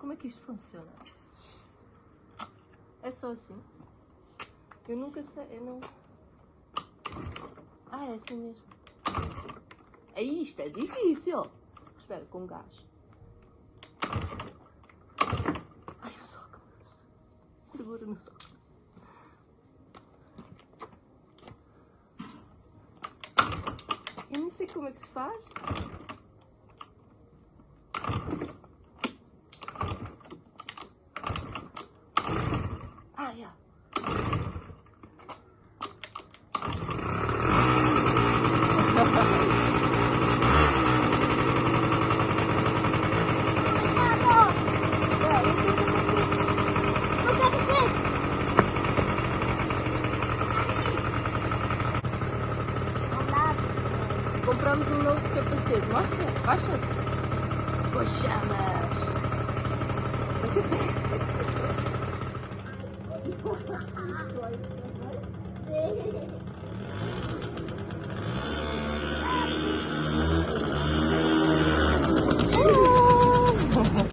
Como é que isto funciona? É só assim? Eu nunca sei, eu não... Ah, é assim mesmo. Aí isto é difícil. Espera, com gás. Ai, o soco. Segura no soco. Eu nem sei como é que se faz. Ah, já. Compramos um novo capacete. Mostra, baixa. Poxamas. Muito bem.